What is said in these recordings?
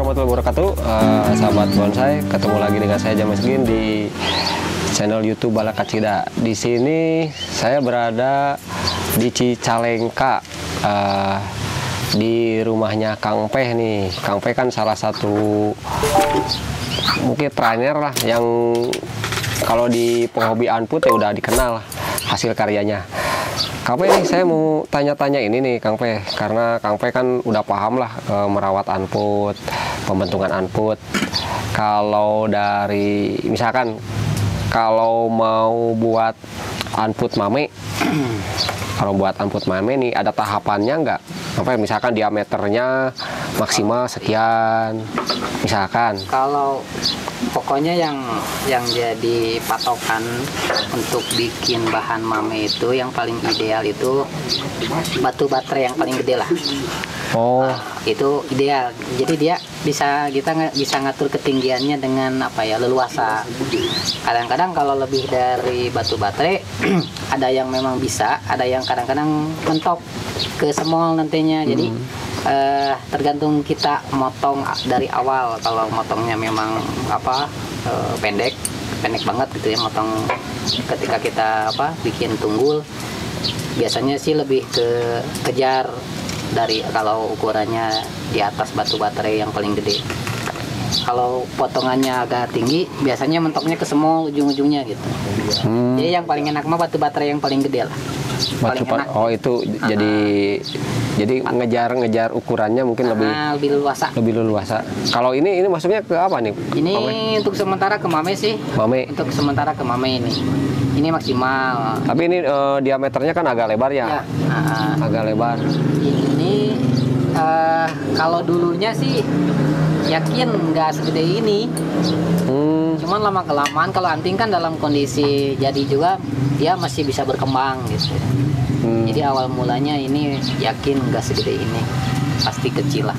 warahmatullahi wabarakatuh, sahabat bonsai. Ketemu lagi dengan saya James Gin di channel YouTube Balakacida. Di sini saya berada di Cicalengka, di rumahnya Kang Peh nih. Kang Peh kan salah satu mungkin trainer lah yang kalau di penghobi anput ya udah dikenal hasil karyanya. Kang Peh nih, saya mau tanya-tanya ini nih Kang Peh, karena Kang Peh kan udah paham lah merawat anput, pembentukan anput. Kalau dari misalkan kalau mau buat anput mame, kalau buat anput mame nih ada tahapannya nggak? Sampai misalkan diameternya maksimal sekian, misalkan. Kalau pokoknya yang jadi patokan untuk bikin bahan mame itu yang paling ideal itu batu baterai yang paling gede lah. Oh, Itu ideal. Jadi dia kita bisa ngatur ketinggiannya dengan apa ya, leluasa. Kadang-kadang kalau lebih dari batu baterai ada yang memang bisa, ada yang kadang-kadang mentok ke semol nantinya. Jadi tergantung kita motong dari awal. Kalau motongnya memang pendek banget gitu ya, motong ketika kita bikin tunggul, biasanya sih lebih kejar dari kalau ukurannya di atas batu baterai yang paling gede. Kalau potongannya agak tinggi, biasanya mentoknya ke semua ujung-ujungnya gitu. Jadi yang paling enak mah batu baterai yang paling gede lah. Paling enak. oh itu jadi ngejar ukurannya mungkin lebih leluasa. Lebih leluasa. Kalau ini maksudnya ke apa nih? Ini Mame? untuk sementara ke mame sih. Mame. Untuk sementara ke mame ini. Ini maksimal. Tapi ini diameternya kan agak lebar ya? Agak lebar. Ini kalau dulunya sih yakin nggak segede ini. Cuman lama kelamaan kalau anting kan dalam kondisi jadi juga dia masih bisa berkembang gitu. Jadi awal mulanya ini yakin nggak segede ini, pasti kecil lah.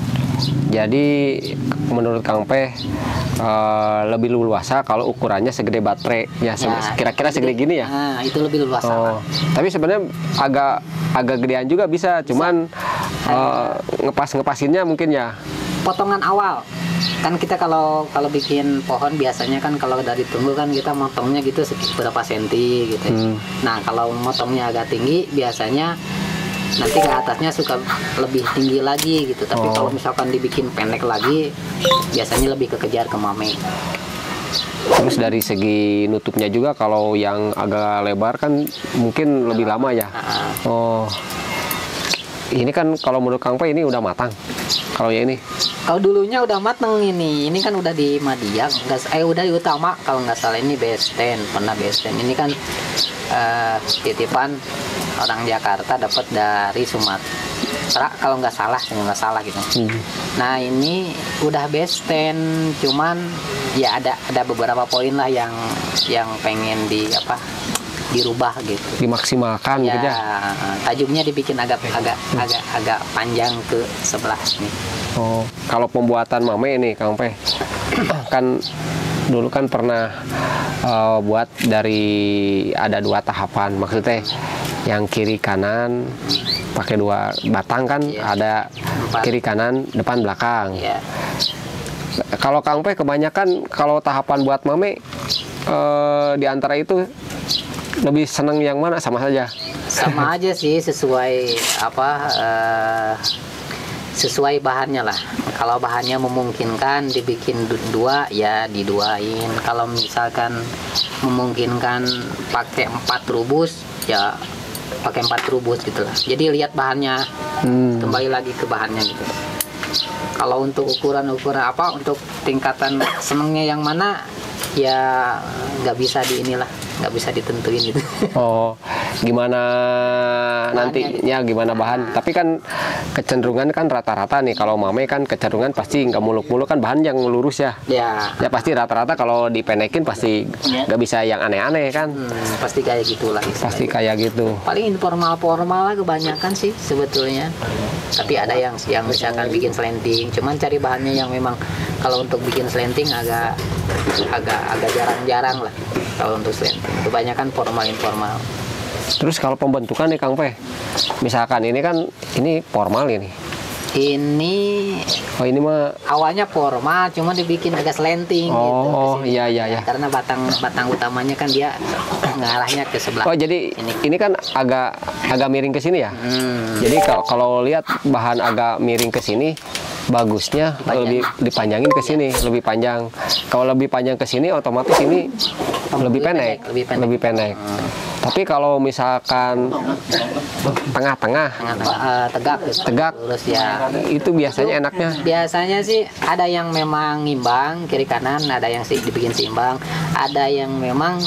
Jadi menurut Kang Peh lebih leluasa kalau ukurannya segede baterai ya, kira-kira segede gini ya? Itu lebih leluasa. Tapi sebenarnya agak gedean juga bisa, cuman ngepasinnya mungkin ya. Potongan awal kan kita kalau bikin pohon biasanya kan kalau dari tunggul kan kita motongnya gitu berapa senti gitu. Nah kalau motongnya agak tinggi biasanya nanti ke atasnya suka lebih tinggi lagi gitu. Tapi kalau misalkan dibikin pendek lagi biasanya lebih kekejar ke mame. Terus dari segi nutupnya juga kalau yang agak lebar kan mungkin lebih lama ya. Ini kan kalau menurut Kang Peh ini udah matang. Kalau ya ini? Kalau dulunya udah matang ini kan udah di Madiak, udah di Utama kalau nggak salah, ini besten, pernah besten. Ini kan titipan orang Jakarta dapat dari Sumatera kalau nggak salah gitu. Nah ini udah besten, cuman ya ada beberapa poin lah yang pengen dirubah gitu, dimaksimalkan ya, gitu ya. Tajuknya dibikin agak panjang ke sebelah sini. Kalau pembuatan mame ini Kang Peh kan dulu kan pernah buat dari ada 2 tahapan, maksudnya yang kiri kanan pakai 2 batang kan, ada 4. Kiri kanan depan belakang. Kalau Kang Peh kebanyakan kalau tahapan buat mame di antara itu lebih senang yang mana? Sama saja? Sama aja sih, sesuai sesuai bahannya lah. Kalau bahannya memungkinkan dibikin 2 ya diduain. Kalau misalkan memungkinkan pakai 4 rubus ya pakai 4 rubus gitu lah. Jadi lihat bahannya, kembali lagi ke bahannya gitu. Kalau untuk ukuran untuk tingkatan senengnya yang mana ya nggak bisa nggak bisa ditentuin gitu. Gimana nantinya gimana bahan? Tapi kan kecenderungan kan rata-rata nih kalau mame kan kecenderungan pasti nggak muluk-muluk kan, bahan yang lurus ya. Ya pasti rata-rata kalau dipendekin pasti nggak bisa yang aneh-aneh kan. Pasti kayak gitulah. Pasti kayak gitu. Paling informal lah kebanyakan sih sebetulnya. Tapi ada yang misalkan bikin slanting, cuman cari bahannya yang memang kalau untuk bikin slanting agak jarang-jarang lah. Kalau untuk slanting kebanyakan formal. Terus kalau pembentukan nih Kang Peh, misalkan ini kan ini formal ini. Ini Oh ini mah. awalnya formal, cuma dibikin agak slanting gitu. Oh ke sini. iya iya iya. Karena batang utamanya kan dia ngarahnya ke sebelah. Oh jadi ini kan agak miring ke sini ya. Jadi kalau lihat bahan agak miring ke sini, bagusnya lebih dipanjangin ke sini, lebih panjang. Kalau lebih panjang ke sini, otomatis ini lebih pendek. Lebih pendek. Tapi kalau misalkan tengah-tengah, Tegak gitu. tegak, Lurus ya. itu biasanya enaknya. Biasanya sih ada yang memang ngimbang kiri kanan, ada yang sih dibikin seimbang, ada yang memang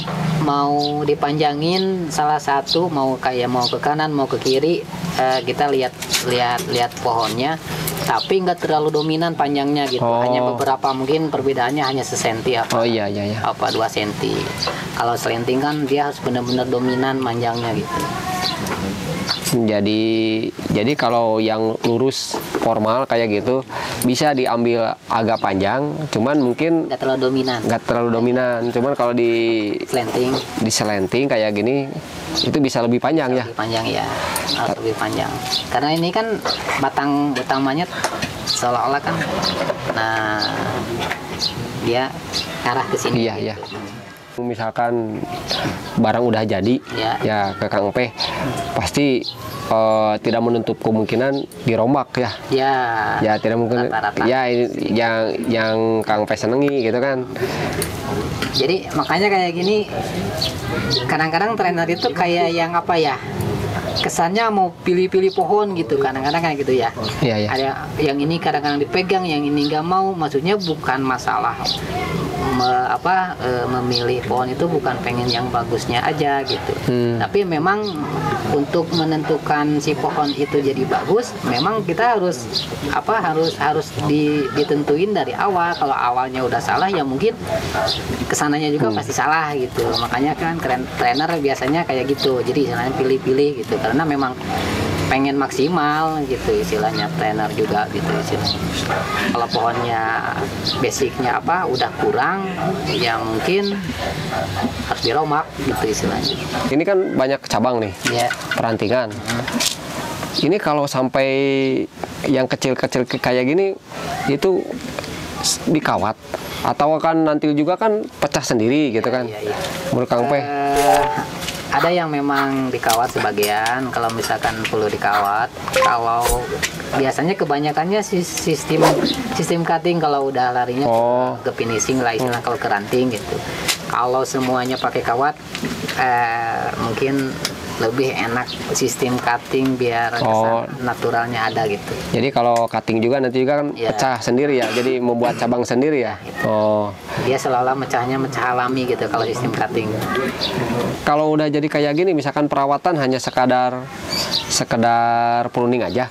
mau dipanjangin salah satu, mau ke kanan mau ke kiri, kita lihat pohonnya, tapi nggak terlalu dominan panjangnya gitu. Oh. Hanya beberapa, mungkin perbedaannya hanya sesenti apa Oh iya iya iya. apa 2 senti. Kalau slanting kan dia harus benar-benar dominan panjangnya gitu. Jadi kalau yang lurus formal kayak gitu bisa diambil agak panjang, cuman mungkin Nggak terlalu dominan. nggak terlalu dominan. Cuman kalau Slanting di selenting kayak gini itu bisa lebih panjang ya. lebih panjang ya, harus lebih panjang. Karena ini kan batang utamanya seolah-olah kan, nah dia arah ke sini. Iya iya. Misalkan barang udah jadi Ya. ya ke Kang P pasti tidak menutup kemungkinan dirombak ya. Ya. Ya tidak mungkin. Rata-rata. Ya ini yang Kang P senengi gitu kan. Jadi makanya kayak gini, kadang-kadang trainer itu kayak yang apa ya, kesannya mau pilih-pilih pohon gitu, kadang-kadang kayak gitu ya. Iya iya. Ada yang ini kadang-kadang dipegang, yang ini nggak mau. Maksudnya bukan masalah memilih pohon itu, bukan pengen yang bagusnya aja gitu. Tapi memang untuk menentukan si pohon itu jadi bagus, memang kita harus ditentuin dari awal. Kalau awalnya udah salah ya mungkin kesananya juga pasti salah gitu. Makanya kan trainer biasanya kayak gitu. Jadi istilahnya pilih-pilih gitu, karena memang pengen maksimal gitu istilahnya, trainer juga gitu istilahnya. Kalau pohonnya basicnya udah kurang, ya mungkin harus diromak gitu istilahnya. Ini kan banyak cabang nih, Ya. perantingan. Ini kalau sampai yang kecil-kecil kayak gini itu dikawat atau kan nanti juga kan pecah sendiri gitu kan. Iya, iya. Menurut Kang P? Ada yang memang dikawat sebagian, kalau misalkan perlu dikawat. Kalau biasanya kebanyakannya sistem cutting kalau udah larinya ke finishing lah istilah, kalau ke ranting gitu. Kalau semuanya pakai kawat, mungkin lebih enak sistem cutting biar kesan naturalnya ada gitu. Jadi kalau cutting juga nanti juga kan Ya. pecah sendiri ya, jadi membuat cabang sendiri ya. Oh, Dia seolah-olah mecahnya mecah alami gitu kalau sistem cutting. kalau udah jadi kayak gini, misalkan perawatan hanya sekedar pruning aja.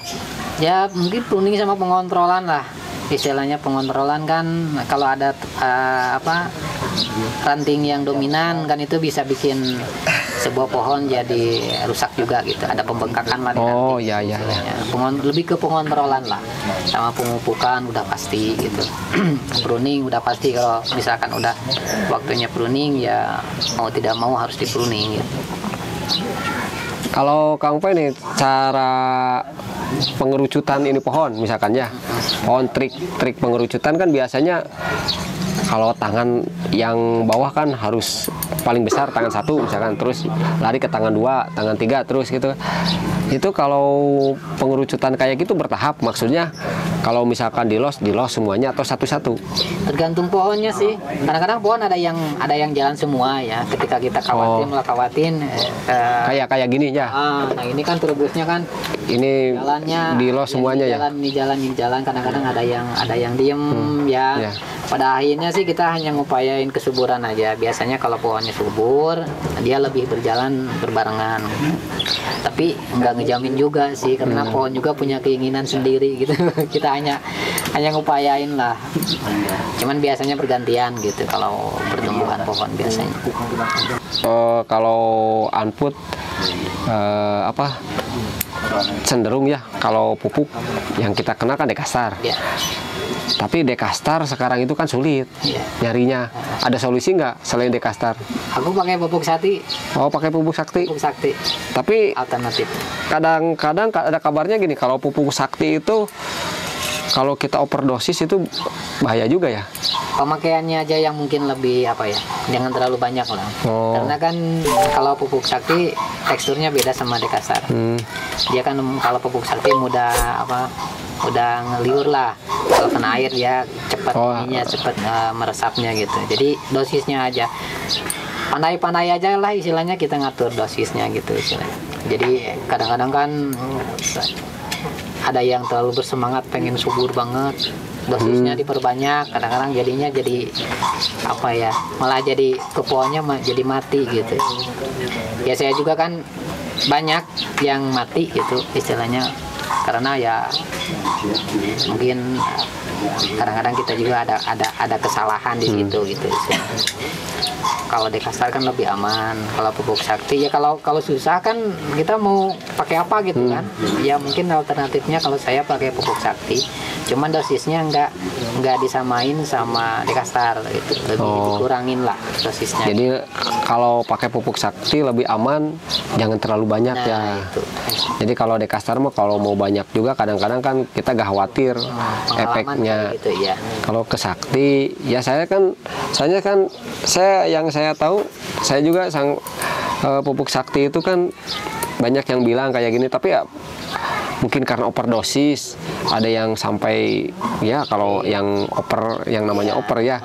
Ya mungkin pruning sama pengontrolan lah. Istilahnya pengontrolan kan, kalau ada ranting yang dominan kan itu bisa bikin sebuah pohon jadi rusak juga gitu. Ada pembengkakan lah di ranting. Oh iya iya. Istilahnya. Lebih ke pengontrolan lah, sama pemupukan udah pasti gitu. Pruning udah pasti, kalau misalkan udah waktunya pruning ya mau tidak mau harus di pruning gitu. Kalau Kang P nih cara pengerucutan ini pohon misalkan ya, pohon trik pengerucutan kan biasanya kalau tangan yang bawah kan harus paling besar tangan 1 misalkan, terus lari ke tangan 2, tangan 3 terus gitu. Itu kalau pengerucutan kayak gitu bertahap, maksudnya kalau misalkan di los semuanya atau satu-satu? Tergantung pohonnya sih. Kadang-kadang pohon ada yang jalan semua ya. Ketika kita kawatin Kayak gini ya. Nah ini kan turbusnya kan Ini jalannya di los semuanya ya. Ini jalan. Kadang-kadang ada yang diem ya. Ya. Pada akhirnya sih kita hanya ngupayain kesuburan aja. Biasanya kalau pohonnya subur, dia lebih berjalan berbarengan. Tapi nggak ngejamin juga sih, karena pohon juga punya keinginan sendiri gitu. Kita hanya ngupayain lah. Cuman biasanya bergantian gitu kalau pertumbuhan pohon biasanya. Kalau anput cenderung ya, kalau pupuk yang kita kenal kan dekasar. Ya. Tapi Dekastar sekarang itu kan sulit nyarinya. Ada solusi nggak selain Dekastar? Aku pakai pupuk sakti. Oh, pakai pupuk sakti. Pupuk sakti. Tapi Alternatif. kadang-kadang ada kabarnya gini, kalau pupuk sakti itu kalau kita overdosis itu bahaya juga ya. Pemakaiannya aja yang mungkin lebih apa ya, jangan terlalu banyak lah. Karena kan kalau pupuk sakti teksturnya beda sama Dekastar. Dia kan kalau pupuk sakti mudah ngeliur lah. Kalau kena air dia cepat cepat meresapnya gitu. Jadi dosisnya aja pandai-pandai aja lah istilahnya, kita ngatur dosisnya gitu istilahnya. Jadi kadang-kadang kan ada yang terlalu bersemangat pengen subur banget, dosisnya diperbanyak, kadang-kadang jadinya jadi apa ya, malah jadi kepoanya jadi mati gitu. Ya saya juga kan banyak yang mati gitu istilahnya, karena ya mungkin kadang-kadang kita juga ada kesalahan di situ gitu. Kalau Dekastar kan lebih aman. Kalau pupuk sakti ya kalau susah kan kita mau pakai apa gitu kan? Ya mungkin alternatifnya kalau saya pakai pupuk sakti, cuman dosisnya nggak disamain sama Dekastar gitu, lebih dikurangin lah dosisnya. Jadi kalau pakai pupuk sakti lebih aman, jangan terlalu banyak ya. Itu. Jadi kalau Dekastar mah kalau mau banyak juga kadang-kadang kan kita gak khawatir efeknya. Gitu, ya. Kalau ke sakti, ya saya yang saya tahu, saya juga pupuk sakti itu kan banyak yang bilang kayak gini, tapi ya mungkin karena overdosis, ada yang sampai ya kalau yang namanya over ya,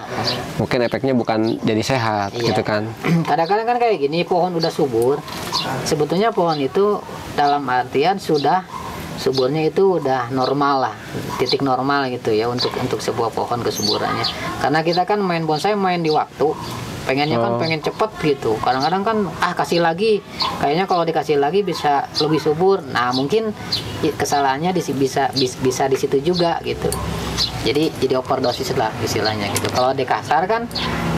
mungkin efeknya bukan jadi sehat gitu kan. Kadang-kadang kan kayak gini, pohon udah subur, sebetulnya pohon itu dalam artian suburnya itu udah normal lah, titik normal gitu ya untuk sebuah pohon kesuburannya. Karena kita kan main bonsai main di waktu, pengennya kan pengen cepet gitu. Kadang-kadang kan kasih lagi, kayaknya kalau dikasih lagi bisa lebih subur. Nah mungkin kesalahannya bisa di situ juga gitu. Jadi overdosis lah istilahnya gitu. Kalau Dekastar kan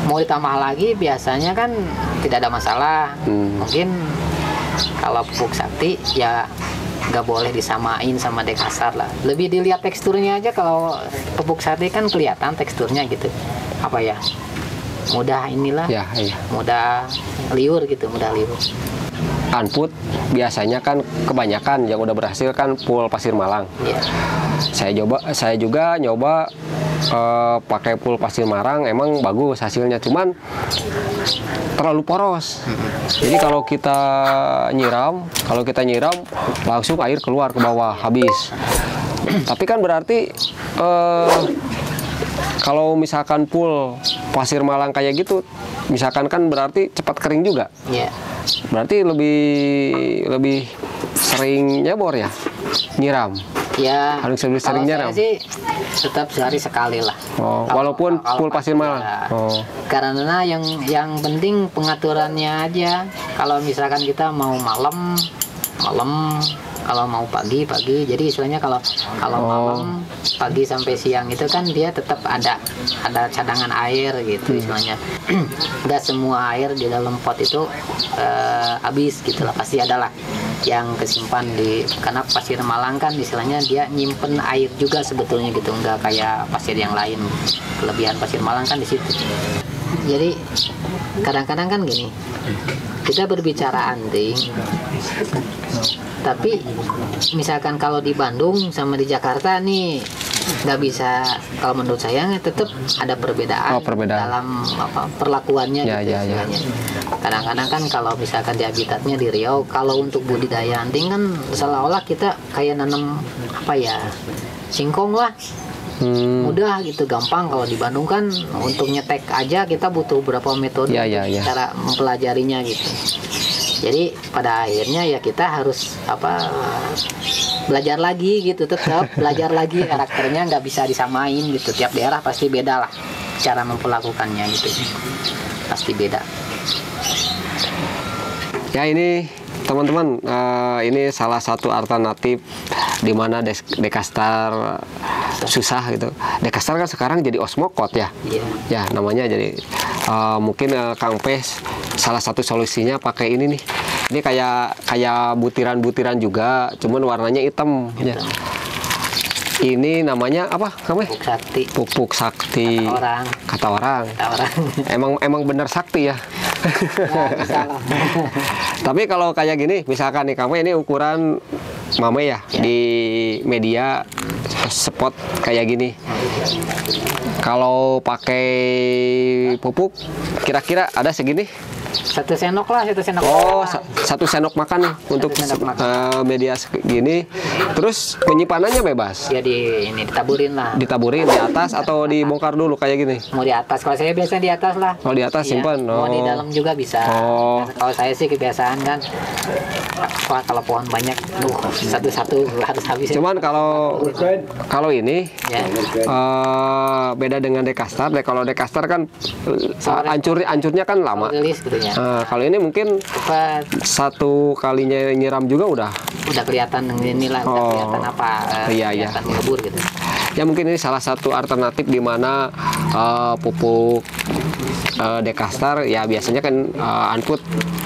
mau ditambah lagi biasanya kan tidak ada masalah. Mungkin kalau pupuk sakti ya nggak boleh disamain sama Dekastar lah. Lebih dilihat teksturnya aja. Kalau pupuk sakti kan kelihatan teksturnya gitu, apa ya, mudah inilah ya, mudah liur gitu, mudah liur. Anput biasanya kan kebanyakan yang udah berhasil kan full pasir malang. Saya juga nyoba pakai full pasir malang, emang bagus hasilnya, cuman terlalu poros. Jadi kalau kita nyiram langsung air keluar ke bawah habis. Tapi kan berarti kalau misalkan full pasir malang kayak gitu, misalkan kan berarti cepat kering juga. Berarti lebih sering nyebor ya, nyiram. Ya, harus lebih sering nyiram. Sih tetap sehari sekali lah. Walaupun full pasir malang. Karena yang penting pengaturannya aja. Kalau misalkan kita mau malam, kalau mau pagi. Jadi istilahnya kalau malam, pagi sampai siang itu kan dia tetap ada cadangan air gitu istilahnya. Nggak semua air di dalam pot itu habis gitu lah, pasti ada lah yang kesimpan karena pasir malang kan istilahnya dia nyimpen air juga sebetulnya gitu, nggak kayak pasir yang lain. Kelebihan pasir malang kan di situ. Jadi kadang-kadang kan gini, kita berbicara anting, tapi misalkan kalau di Bandung sama di Jakarta nih nggak bisa, kalau menurut saya tetap ada perbedaan, dalam perlakuannya gitu. Kadang-kadang kan kalau misalkan di habitatnya di Riau, kalau untuk budidaya anting kan seolah-olah kita kayak nanam singkong lah, mudah gitu, gampang. Kalau di Bandung kan untuk nyetek aja kita butuh berapa metode cara mempelajarinya gitu. Jadi pada akhirnya ya kita harus belajar lagi gitu, tetap belajar lagi, karakternya nggak bisa disamain gitu. Tiap daerah pasti beda lah cara memperlakukannya gitu, pasti beda. Ya ini teman-teman, ini salah satu alternatif di mana Dekastar susah gitu. Dekastar kan sekarang jadi osmokot ya. Ya namanya jadi mungkin Kang Pes salah satu solusinya pakai ini nih. Ini kayak butiran-butiran juga, cuman warnanya hitam. Ya. Ini namanya apa? Kamu? Pupuk sakti. Pupuk sakti. Orang. Kata orang. Kata orang. Emang bener sakti ya. Ya, bisa lah. Tapi kalau kayak gini, misalkan nih kamu ini ukuran mame ya, di media spot kayak gini. Kalau pakai pupuk, kira-kira ada segini? 1 sendok lah, 1 sendok. Oh, makan. 1 sendok makan nih untuk sendok makan. media segini. Terus penyimpanannya bebas. Ya ini ditaburin lah. Ditaburin di atas atau dibongkar dulu kayak gini? Mau di atas, kalau saya biasanya di atas lah. Kalau di atas Iya. simpan. Mau di Oh. dalam juga bisa. Oh. Kalau saya sih kebiasaan kan, wah kalau pohon banyak, satu-satu harus habis. Cuman kalau ini Ya. beda dengan Dekastar. Kalau Dekastar kan hancurnya kan lama. Rilis gitu ya. Kalau ini mungkin Cepat. satu kalinya nyiram juga udah. Udah kelihatan inilah, udah Oh. kelihatan apa? Iya. Kelihatan ngebur gitu. Ya mungkin ini salah satu alternatif di mana pupuk Dekastar ya biasanya kan Anput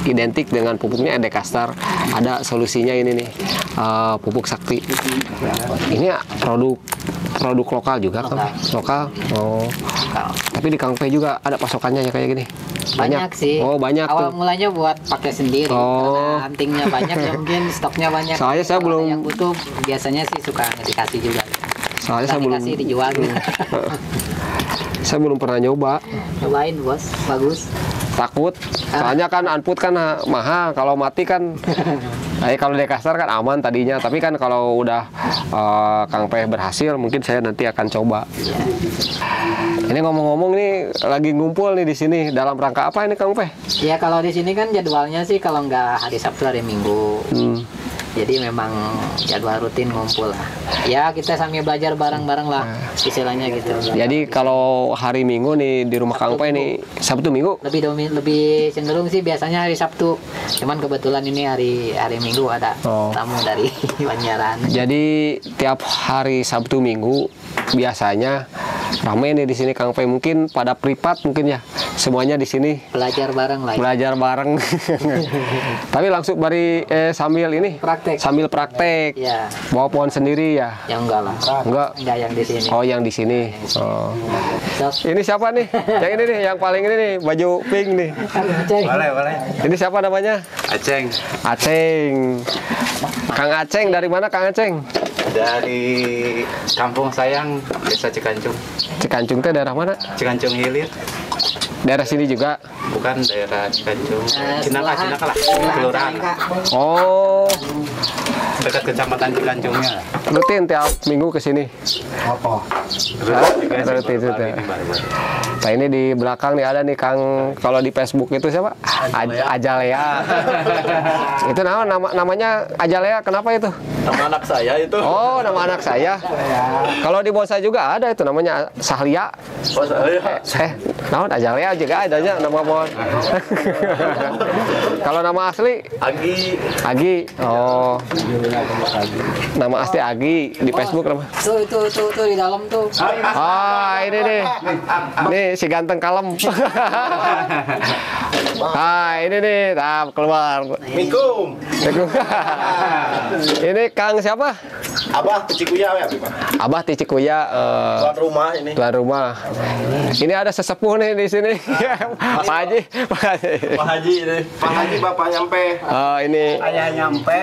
identik dengan pupuknya Dekastar. Ada solusinya ini nih, pupuk sakti. Ini produk lokal juga kan? Lokal. Oh. Tapi di Kang Pe juga ada pasokannya ya kayak gini. Banyak sih. Oh, banyak Awal tuh. mulanya buat pakai sendiri. Oh. Karena huntingnya banyak ya mungkin stoknya banyak. Soalnya saya Kalau ada belum- yang butuh biasanya sih suka dikasih juga. Soalnya saya belum Dikasih dijual gitu. saya belum pernah nyoba. Cobain bos, bagus. Takut. Soalnya kan Anput kan mahal. Kalau mati kan kalau Dekastar kan aman tadinya. Tapi kan kalau udah Kang Pe berhasil, mungkin saya nanti akan coba. Ini ngomong-ngomong nih lagi ngumpul nih di sini dalam rangka apa ini Kang Pe? Ya kalau di sini kan jadwalnya sih kalau nggak hari Sabtu hari Minggu. Jadi memang jadwal rutin ngumpul lah. Ya kita sambil belajar bareng-bareng lah, istilahnya gitu. Jadi kalau hari Minggu nih di rumah Kang Pe nih Sabtu Minggu. Lebih cenderung sih biasanya hari Sabtu. Cuman kebetulan ini hari Minggu ada Oh. tamu dari Banjaran. Jadi tiap hari Sabtu Minggu biasanya ramai nih di sini Kang Pe. Mungkin pada privat mungkin ya. Semuanya di sini Belajar bareng lah. belajar bareng. Tapi langsung sambil ini Praktek. sambil praktek. Ya, Bawa pohon sendiri ya? ya enggak lah. Enggak. Enggak yang di sini. Oh, yang di sini. Oh. Sok. Ini siapa nih? Yang ini nih, yang paling ini nih, baju pink nih. Cek. Boleh. Ini siapa namanya? Aceng Aceng. Kang Aceng dari mana Kang Aceng? dari Kampung Sayang, Desa Cikancung. Cikancung teh daerah mana? Cikancung Hilir, Daerah sini juga. bukan daerah Cikancung. Cinaka Sebelahan. lah, kelurahan. Oh, Dekat kecamatan Cikancungnya. rutin tiap minggu ke sini. Apa? Rutin itu teh. Nah, ini di belakang nih ada nih Kang, kalau di Facebook itu siapa? Ajalea. Itu namanya Ajalea, kenapa itu? Nama anak saya itu. Oh, nama anak saya. Kalau di bonsai juga ada itu namanya Sahlia. Oh, saya. Naon Ajalea juga adanya nama pohon. Kalau nama asli Agi. Agi. Oh. Nama asli Agi di Facebook nama. Tuh di dalam tuh. Ah, ini nih. Nih si ganteng kalem. Ah, ini nih, keluar. Assalamualaikum. Ini Kang siapa? Abah Cikuya ya, Pak. Abah Ticikuya, Tuan rumah ini. tuan rumah. Ini ada sesepuh nih di sini. Pak Haji. Pak Haji. Pak Haji ini. Pak Haji bapak nyampe. Ini Ayah nyampe,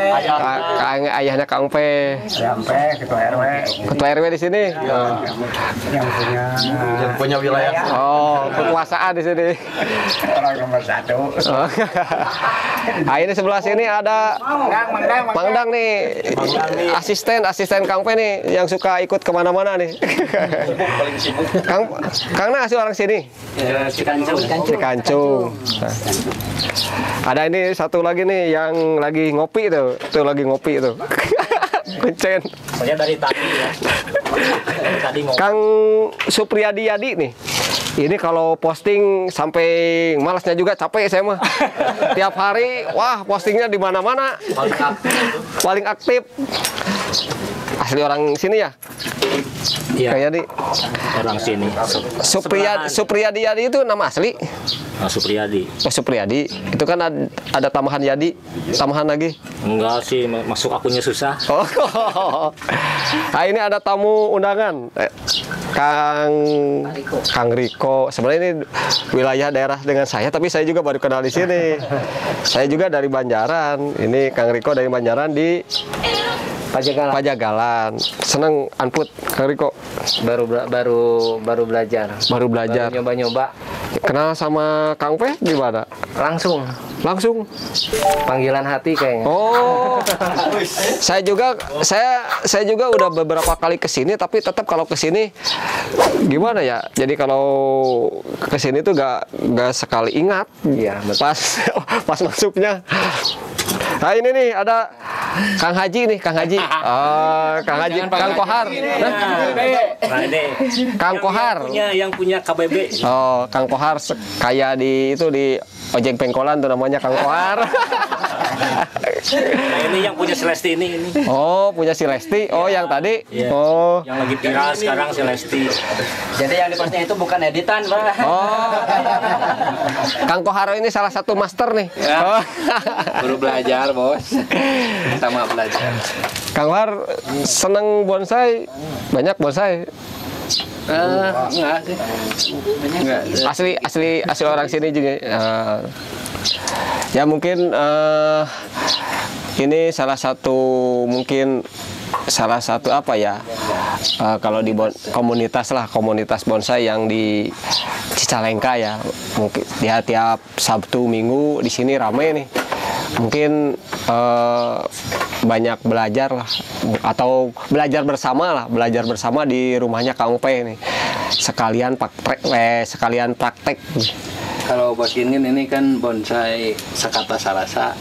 ayahnya Kang Pe, nyampe ketua RW ketua RW di sini. yang punya Yang punya wilayah. Oh, kekuasaan di sini. orang nomor 1. Oh. Nah, ini sebelah sini ada Mangdang nih, asisten Kang Pe nih yang suka ikut kemana-mana nih. Paling sibuk. Kang asli orang sini. Cikancung. Nah. Ada ini satu lagi nih yang lagi ngopi tuh lagi ngopi tuh. Kuncen. Saya dari tadi ya. Tadi Kang Supriyadi Yadi nih. Ini kalau posting sampai malasnya juga capek saya mah. Tiap hari, wah postingnya di mana-mana. Paling aktif. Asli orang sini ya? Iya. Kayak di Orang sini. Supriyadi Yadi itu nama asli. Supriyadi. Oh, Supriyadi. Itu kan ada tambahan Yadi, tambahan lagi. Enggak sih, masuk akunnya susah. Oh. Nah, ini ada tamu undangan. Kang Riko. Sebenarnya ini wilayah daerah dengan saya, tapi saya juga baru kenal di sini. Saya juga dari Banjaran. Ini Kang Riko dari Banjaran di Pajagalan. Seneng Anput, Kang Riko. Baru belajar. Baru belajar. Baru nyoba-nyoba. Kenal sama Kang Pe gimana? Langsung Panggilan hati kayaknya. Oh, saya juga udah beberapa kali kesini, tapi tetap kalau kesini gimana ya? Jadi kalau kesini tuh gak sekali ingat. Iya, betul. Pas masuknya. Nah ini nih ada Kang Haji nih, Kang Haji. Kang Kohar. Nah ini Kang Kohar. Yang punya KBB. Oh, Kang Kohar kayak di ojek pengkolan tuh namanya Kang Kohar. Nah ini yang punya si Lesti ini. Oh, punya si Lesti. Oh, yang tadi. Iya. Oh. Yang lagi viral sekarang si Lesti. Jadi yang di posnya itu bukan editan, Pak. Oh. Kang Kohar ini salah satu master nih. Oh. Baru belajar, Bos. Sama belajar. Kang Kohar seneng bonsai. Banyak bonsai. Enggak sih. Enggak. Asli orang sini juga. Ya mungkin ini salah satu apa ya, kalau di komunitas bonsai yang di Cicalengka ya, mungkin dia tiap Sabtu Minggu di sini ramai nih. Mungkin banyak belajar lah, atau belajar bersama di rumahnya Kang Pe nih, sekalian praktek. Kalau Bos Gingin ini kan bonsai Sakata Sarasa.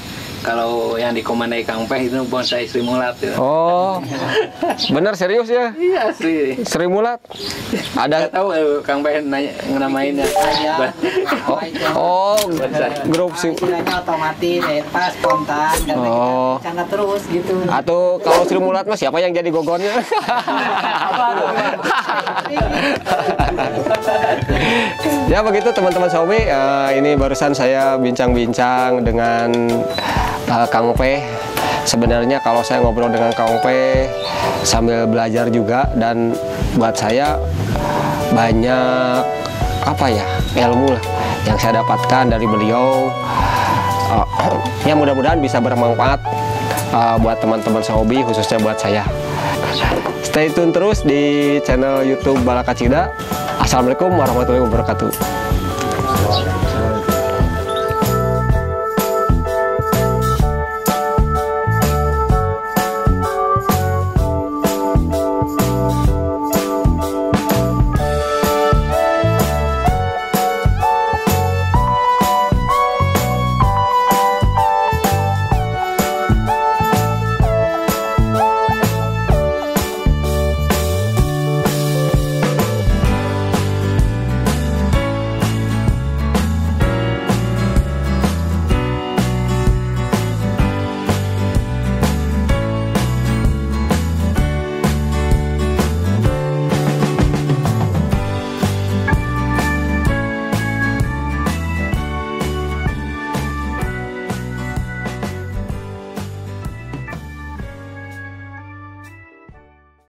Kalau yang dikomandai Kang Pe itu bonsai Sri Mulat. Ya. Oh, bener serius ya? Iya asli. Sri Mulat. Ada tahu Kang Pe namainnya. Oh, grup sih. Istilahnya otomatis, pas spontan, Oh. karena terus gitu. Atau kalau Sri Mulat mas siapa yang jadi gogonnya? Ya begitu teman-teman Sobi, ini barusan saya bincang-bincang dengan Kang Pe. Sebenarnya kalau saya ngobrol dengan Kang Pe sambil belajar juga, dan buat saya banyak ilmu lah yang saya dapatkan dari beliau. Ya mudah-mudahan bisa bermanfaat buat teman-teman Sobi, khususnya buat saya. Stay tune terus di channel YouTube Balakacida. Assalamualaikum warahmatullahi wabarakatuh.